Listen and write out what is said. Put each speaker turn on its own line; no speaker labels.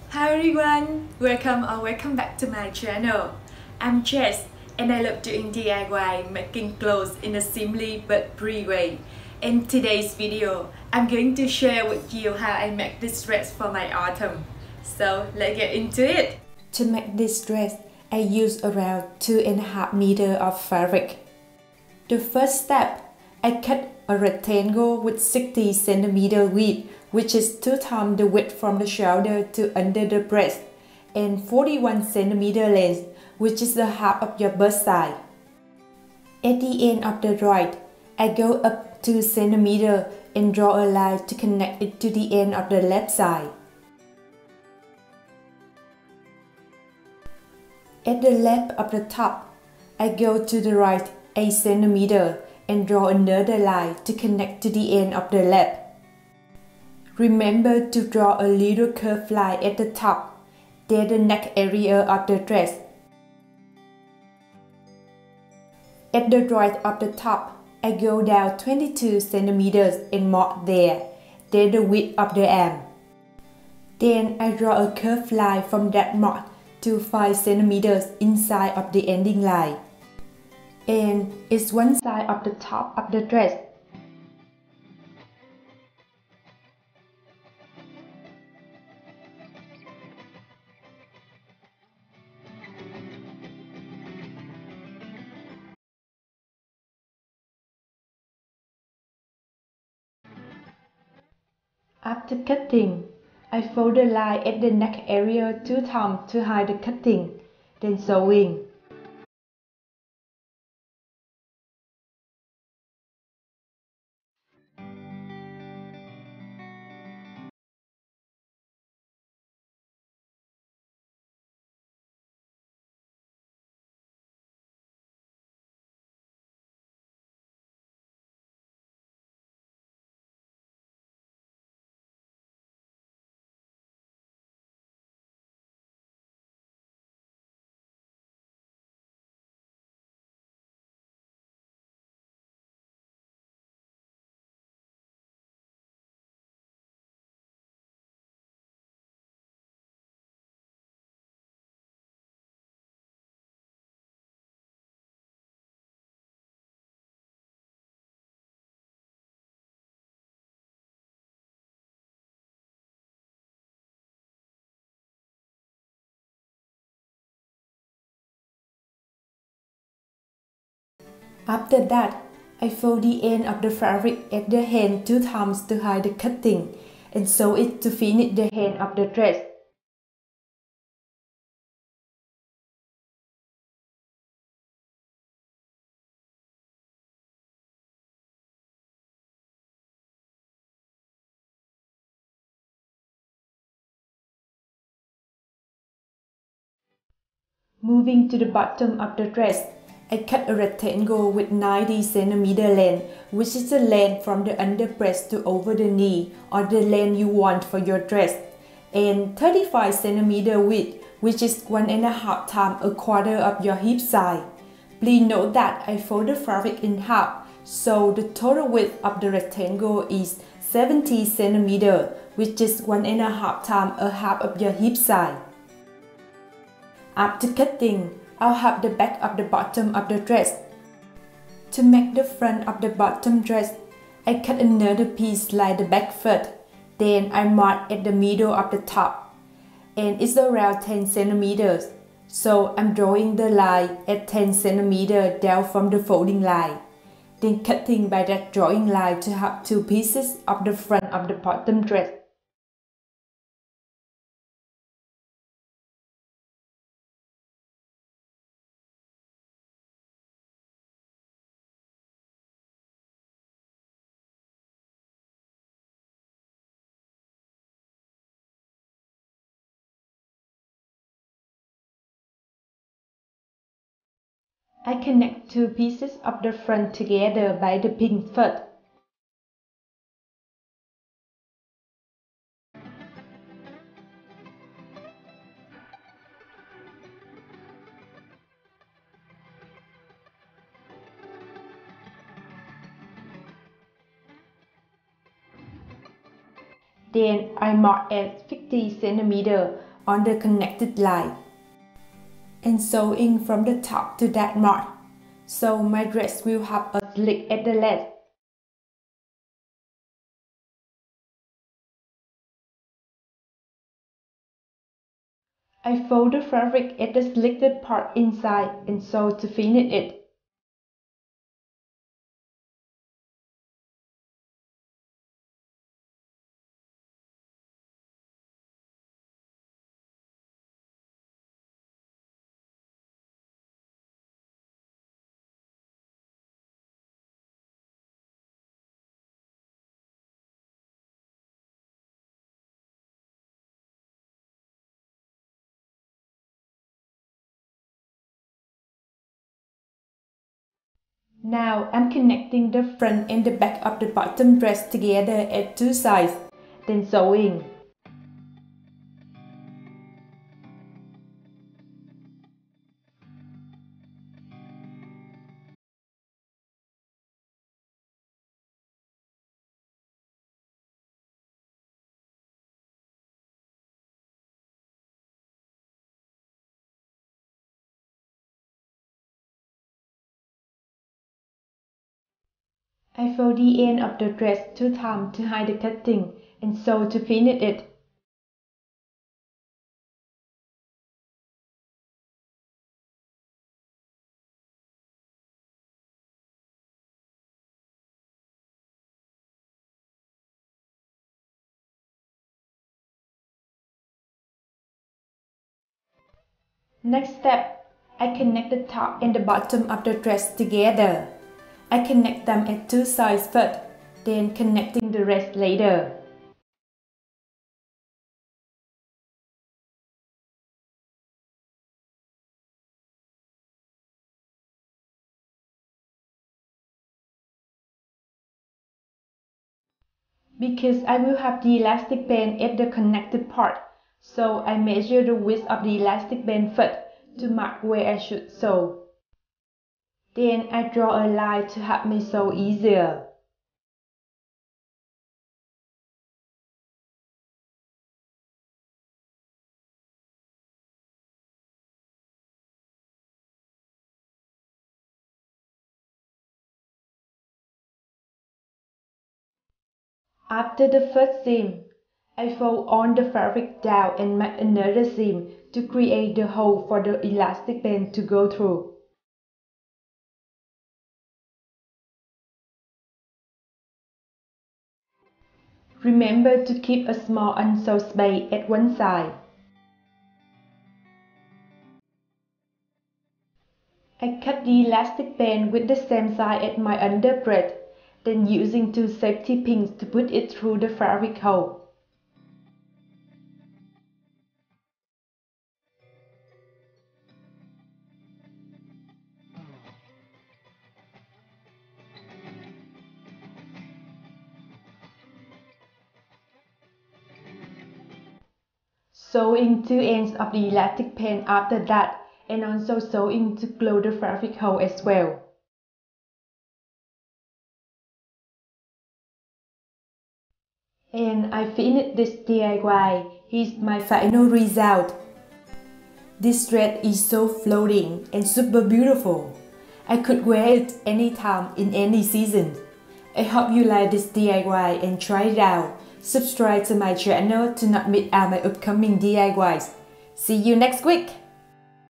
Hi everyone, welcome back to my channel. I'm Jess and I love doing DIY, making clothes in a simply but pretty way. In today's video, I'm going to share with you how I make this dress for my autumn. So let's get into it. To make this dress, I use around 2.5 meters of fabric. The first step, I cut a rectangle with 60 cm width, which is 2 times the width from the shoulder to under the breast, and 41 cm length, which is the half of your bust side. At the end of the right, I go up 2 cm and draw a line to connect it to the end of the left side. At the left of the top, I go to the right 8 cm and draw another line to connect to the end of the left. Remember to draw a little curved line at the top, then the neck area of the dress. At the right of the top, I go down 22 cm and mark there, then the width of the arm. Then I draw a curved line from that mark to 5 cm inside of the ending line. And it's one side of the top of the dress. After cutting, I fold the line at the neck area 2 times to hide the cutting, then sewing. After that, I fold the end of the fabric at the hand 2 times to hide the cutting and sew it to finish the hand of the dress. Moving to the bottom of the dress, I cut a rectangle with 90 cm length, which is the length from the under breast to over the knee, or the length you want for your dress, and 35 cm width, which is 1.5 times a quarter of your hip size. Please note that I fold the fabric in half, so the total width of the rectangle is 70 cm, which is 1.5 times a half of your hip size. After cutting, I'll have the back of the bottom of the dress. To make the front of the bottom dress, I cut another piece like the back first, then I mark at the middle of the top, and it's around 10 cm, so I'm drawing the line at 10 cm down from the folding line, then cutting by that drawing line to have 2 pieces of the front of the bottom dress. I connect 2 pieces of the front together by the pin first. Then I mark at 50 cm on the connected line and sewing from the top to that mark, so my dress will have a slit at the length. I fold the fabric at the slitted part inside and sew to finish it. Now I'm connecting the front and the back of the bottom dress together at two sides, then sewing. I fold the end of the dress 2 times to hide the cutting and sew to finish it. Next step, I connect the top and the bottom of the dress together. I connect them at two sides first, then connecting the rest later. Because I will have the elastic band at the connected part, so I measure the width of the elastic band first to mark where I should sew. Then I draw a line to help me sew easier. After the first seam, I fold on the fabric down and make another seam to create the hole for the elastic band to go through. Remember to keep a small unsewed space at one side. I cut the elastic band with the same side as my underbreadth, then using 2 safety pins to put it through the fabric hole. Sewing 2 ends of the elastic band after that, and also sewing to close the fabric hole as well. And I finished this DIY. Here's my final result. This dress is so floating and super beautiful. I could wear it anytime in any season. I hope you like this DIY and try it out. Subscribe to my channel to not miss out my upcoming DIYs. See you next week!